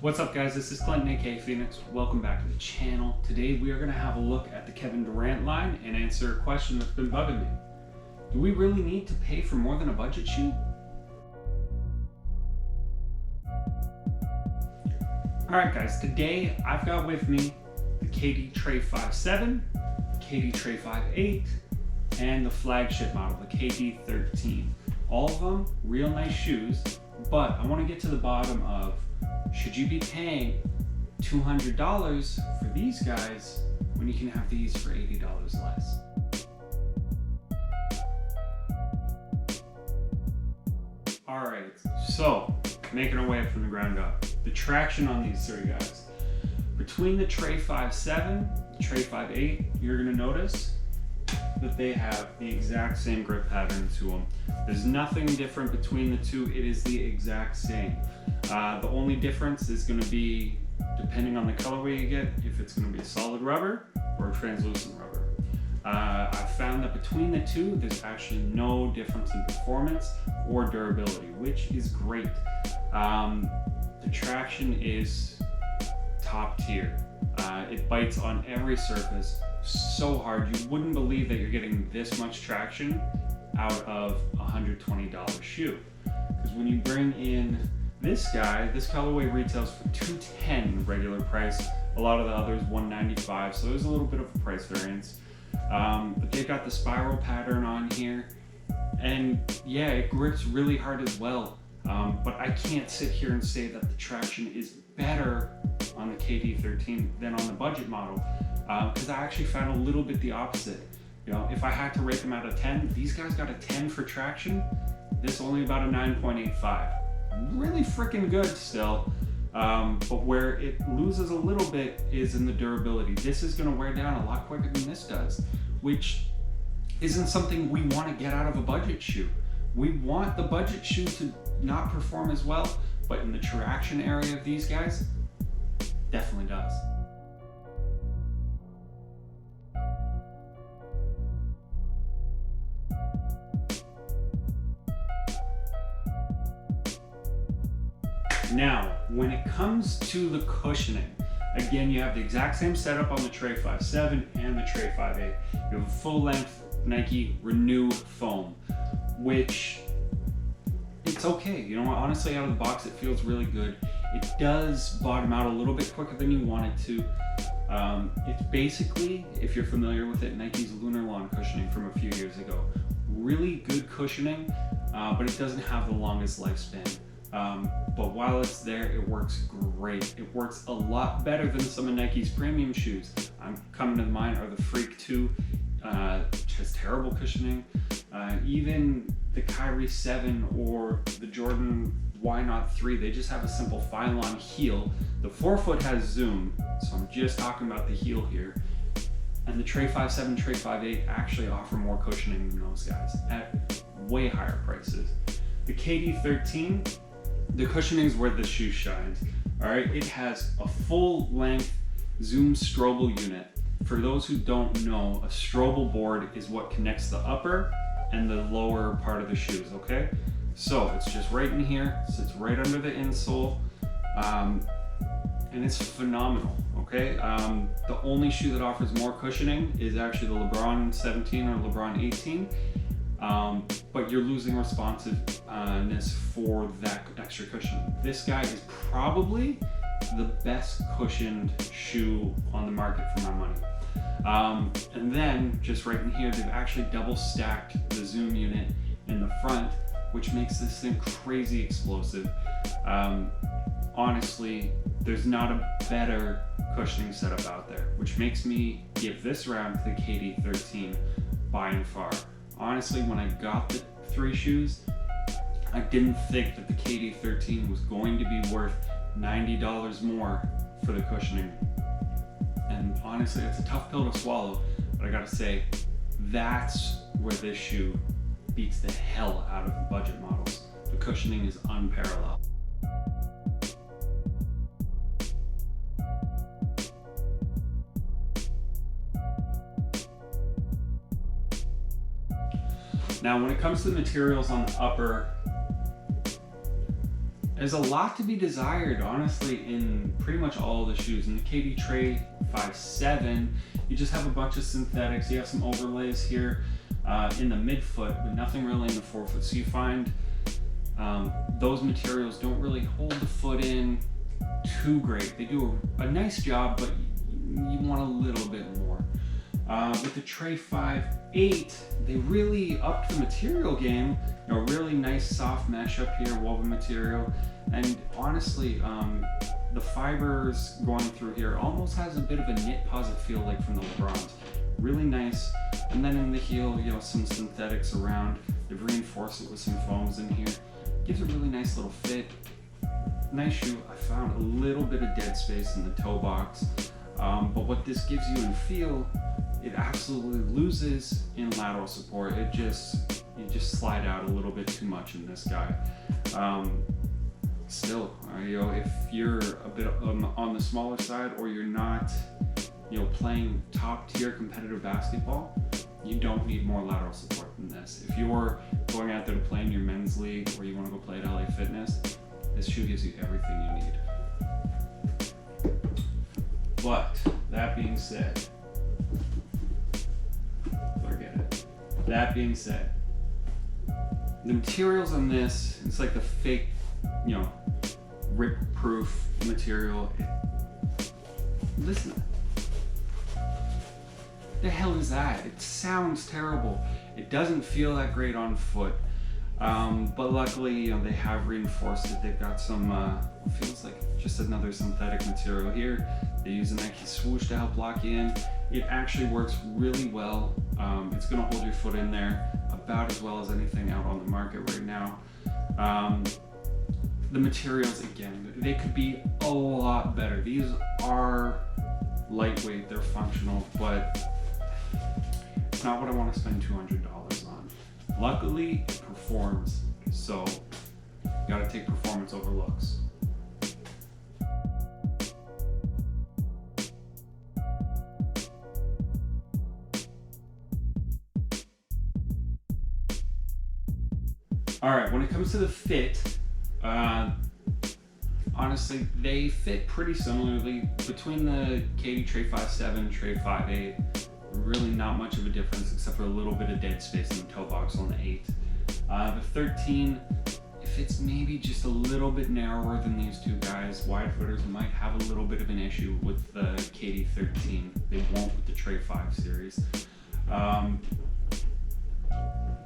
What's up guys, this is Clinton aka Phoenix. Welcome back to the channel. Today we are going to have a look at the Kevin Durant line and answer a question that's been bugging me. Do we really need to pay for more than a budget shoe? Alright guys, today I've got with me the KD13, KD13, and the flagship model, the KD13. All of them real nice shoes, but I want to get to the bottom of, should you be paying $200 for these guys when you can have these for $80 less? Alright, so making our way up from the ground up. The traction on these three guys. Between the Trey V, the Trey V, you're going to notice that they have the exact same grip pattern to them. There's nothing different between the two. It is the exact same. The only difference is going to be, depending on the colorway you get, if it's going to be a solid rubber or a translucent rubber. I've found that between the two, there's actually no difference in performance or durability, which is great. The traction is top tier. It bites on every surface so hard. You wouldn't believe that you're getting this much traction out of a $120 shoe. Because when you bring in this guy, this colorway retails for $210 regular price. A lot of the others $195, so there's a little bit of a price variance. But they've got the spiral pattern on here, and yeah, it grips really hard as well. But I can't sit here and say that the traction is better on the KD13 than on the budget model, because I actually found a little bit the opposite. You know, if I had to rate them out of 10, these guys got a 10 for traction. This only about a 9.85. Really freaking good still. But where it loses a little bit is in the durability. This is going to wear down a lot quicker than this does, which isn't something we want to get out of a budget shoe. We want the budget shoe to not perform as well, but in the traction area of these guys, definitely does. Now, when it comes to the cushioning, again, you have the exact same setup on the Trey V and the Trey V. You have a full-length Nike Renew foam, which it's okay. You know, honestly, out of the box, it feels really good. It does bottom out a little bit quicker than you want it to. It's basically, if you're familiar with it, Nike's Lunar Lawn cushioning from a few years ago. Really good cushioning, but it doesn't have the longest lifespan. But while it's there, it works great. It works a lot better than some of Nike's premium shoes. I'm coming to mind are the Freak 2, which has terrible cushioning. Even the Kyrie 7 or the Jordan Why Not 3, they just have a simple Phylon heel. The forefoot has zoom, so I'm just talking about the heel here. And the Trey V7, Trey V actually offer more cushioning than those guys at way higher prices. The KD13, the cushioning is where the shoe shines. All right, it has a full-length Zoom Strobel unit. For those who don't know, a Strobel board is what connects the upper and the lower part of the shoes, okay? So it's just right in here, sits right under the insole, and it's phenomenal, okay? The only shoe that offers more cushioning is actually the LeBron 17 or LeBron 18. But you're losing responsiveness for that extra cushion. This guy is probably the best cushioned shoe on the market for my money. And then just right in here, they've actually double stacked the Zoom unit in the front, which makes this thing crazy explosive. Honestly, there's not a better cushioning setup out there, which makes me give this round to the KD13 by and far. Honestly, when I got the three shoes, I didn't think that the KD13 was going to be worth $90 more for the cushioning. And honestly, it's a tough pill to swallow, but I gotta say, that's where this shoe beats the hell out of the budget models. The cushioning is unparalleled. Now, when it comes to the materials on the upper, There's a lot to be desired, honestly, in pretty much all of the shoes. In the KD Trey 5.7, you just have a bunch of synthetics. You have some overlays here in the midfoot, but nothing really in the forefoot. So you find those materials don't really hold the foot in too great. They do a nice job, but you want a little bit more. With the Trey 5.8, they really upped the material game. You know, really nice soft mesh up here, woven material, and honestly, the fibers going through here almost has a bit of a knit posit feel, like from the LeBrons. Really nice. And then in the heel, you know, some synthetics around. They've reinforced it with some foams in here. Gives a really nice little fit. Nice shoe. I found a little bit of dead space in the toe box, but what this gives you in feel, it absolutely loses in lateral support. You just slide out a little bit too much in this guy. Still, you know, if you're a bit on the smaller side, or you're not, you know, playing top tier competitive basketball, you don't need more lateral support than this. If you're going out there to play in your men's league, or you want to go play at LA Fitness, this shoe gives you everything you need. But that being said, the materials on this, it's like the fake, you know, rip-proof material. Listen, the hell is that? It sounds terrible. It doesn't feel that great on foot. But luckily, you know, they have reinforced it. They've got some, feels like just another synthetic material here. They use a Nike swoosh to help lock you in. It actually works really well. It's gonna hold your foot in there about as well as anything out on the market right now. The materials, again, they could be a lot better. These are lightweight, they're functional, but it's not what I want to spend $200 on. Luckily, it performs, so you gotta take performance over looks. All right, when it comes to the fit, honestly, they fit pretty similarly between the KD Trey 5.7, Trey 5.8. Really not much of a difference except for a little bit of dead space in the toe box on the 8. The 13, it fits maybe just a little bit narrower than these two guys. Wide footers might have a little bit of an issue with the KD13. They won't with the Trey 5 series.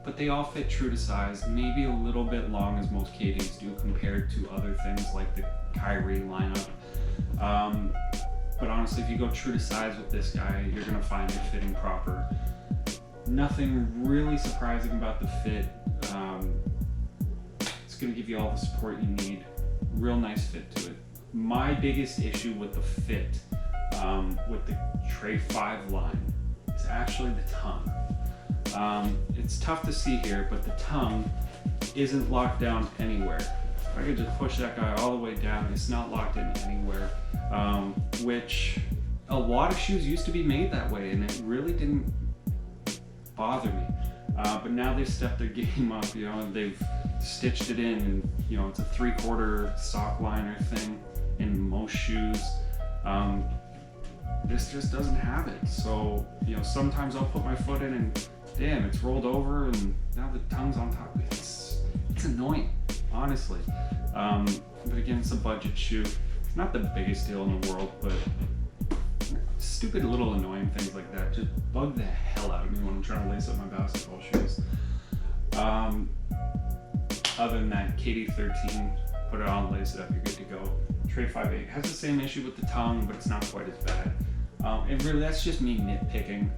But they all fit true to size, maybe a little bit long as most KDs do compared to other things like the Kyrie lineup. But honestly, if you go true to size with this guy, you're gonna find it fitting proper. Nothing really surprising about the fit. It's gonna give you all the support you need. Real nice fit to it. My biggest issue with the fit, with the Trey 5 line, is actually the tongue. It's tough to see here, but the tongue isn't locked down anywhere. If I could just push that guy all the way down, it's not locked in anywhere, which a lot of shoes used to be made that way, and it really didn't bother me. But now they've stepped their game up, you know, and they've stitched it in, and you know, it's a 3/4 sock liner thing in most shoes. This just doesn't have it. So, you know, sometimes I'll put my foot in and damn, it's rolled over and now the tongue's on top. It's annoying, honestly. But again, it's a budget shoe. It's not the biggest deal in the world, but stupid little annoying things like that just bug the hell out of me when I'm trying to lace up my basketball shoes. Other than that, KD13, put it on, lace it up, you're good to go. Trey 5.8 has the same issue with the tongue, but it's not quite as bad. And really, that's just me nitpicking.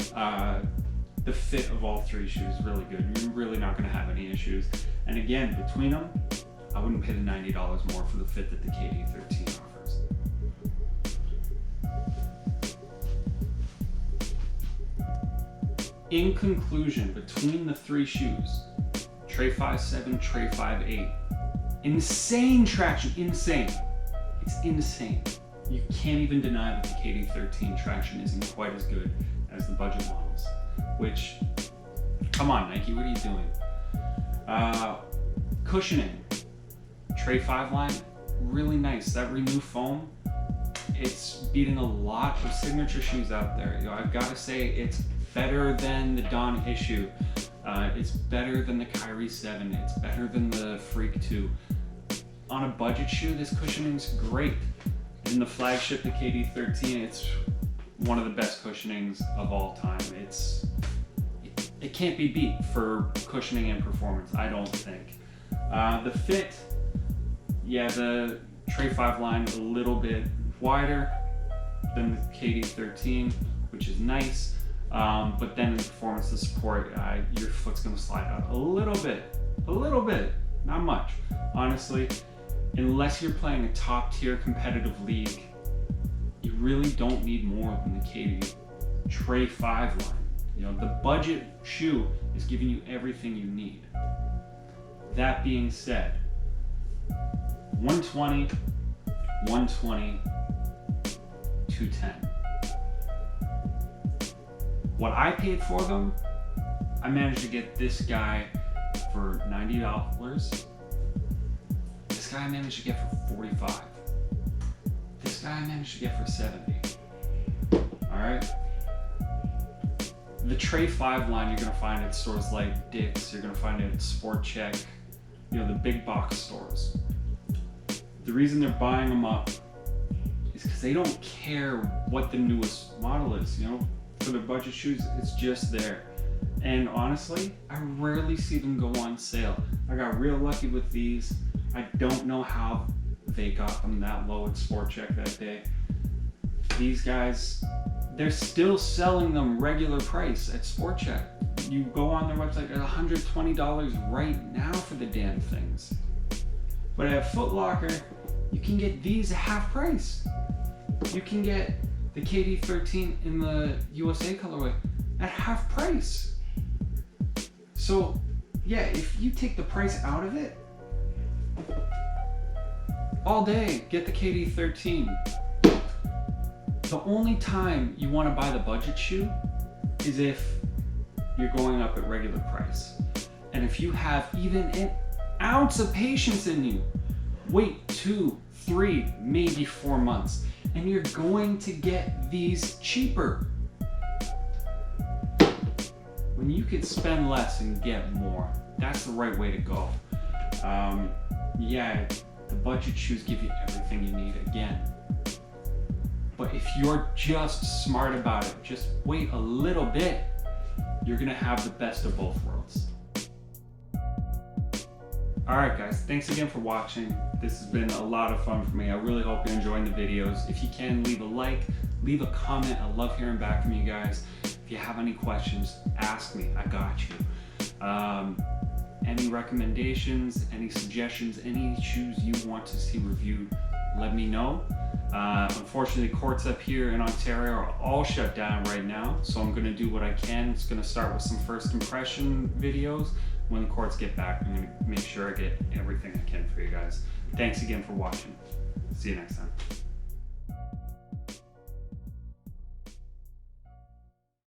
The fit of all three shoes is really good. You're really not going to have any issues. And again, between them, I wouldn't pay the $90 more for the fit that the KD13 offers. In conclusion, between the three shoes, Trey 5.7, Trey 5.8, insane traction, insane. It's insane. You can't even deny that the KD13 traction isn't quite as good as the budget models, which, come on Nike, what are you doing? Cushioning, Trey 5 line, really nice. That Renew foam, it's beating a lot of signature shoes out there. You know, I've got to say it's better than the Dawn issue. It's better than the Kyrie 7. It's better than the Freak 2. On a budget shoe, this cushioning's great. In the flagship, the KD13, it's one of the best cushionings of all time. It can't be beat for cushioning and performance, I don't think. The fit, yeah, the Trey 5 line a little bit wider than the KD13, which is nice. But then in performance, the support, your foot's gonna slide out a little bit, not much. Honestly, unless you're playing a top tier competitive league, you really don't need more than the KD Trey 5 line. You know, the budget shoe is giving you everything you need. That being said, 120, 120, 210. What I paid for them, I managed to get this guy for $90. This guy I managed to get for $45. This guy I managed to get for $70. Alright? The Trey 5 line you're gonna find at stores like Dick's, you're gonna find it at Sport Check, you know, the big box stores. The reason they're buying them up is because they don't care what the newest model is, you know? For their budget shoes, it's just there. And honestly, I rarely see them go on sale. I got real lucky with these. I don't know how they got them that low at Sport Check that day. These guys, they're still selling them regular price at Sport Check. You go on their website at $120 right now for the damn things. But at Foot Locker, you can get these at half price. You can get the KD13 in the USA colorway at half price. So yeah, if you take the price out of it, all day, get the KD13. The only time you want to buy the budget shoe is if you're going up at regular price. And if you have even an ounce of patience in you, wait 2, 3, maybe 4 months, and you're going to get these cheaper. When you can spend less and get more, that's the right way to go. Yeah, the budget shoes give you everything you need again. But if you're just smart about it, just wait a little bit, you're gonna have the best of both worlds. Alright guys, thanks again for watching. This has been a lot of fun for me. I really hope you're enjoying the videos. If you can, leave a like, leave a comment. I love hearing back from you guys. If you have any questions, ask me, I got you. Any recommendations, any suggestions, any shoes you want to see reviewed, let me know. Unfortunately, courts up here in Ontario are all shut down right now, so I'm gonna do what I can. It's gonna start with some first impression videos. When the courts get back, I'm gonna make sure I get everything I can for you guys. Thanks again for watching. See you next time.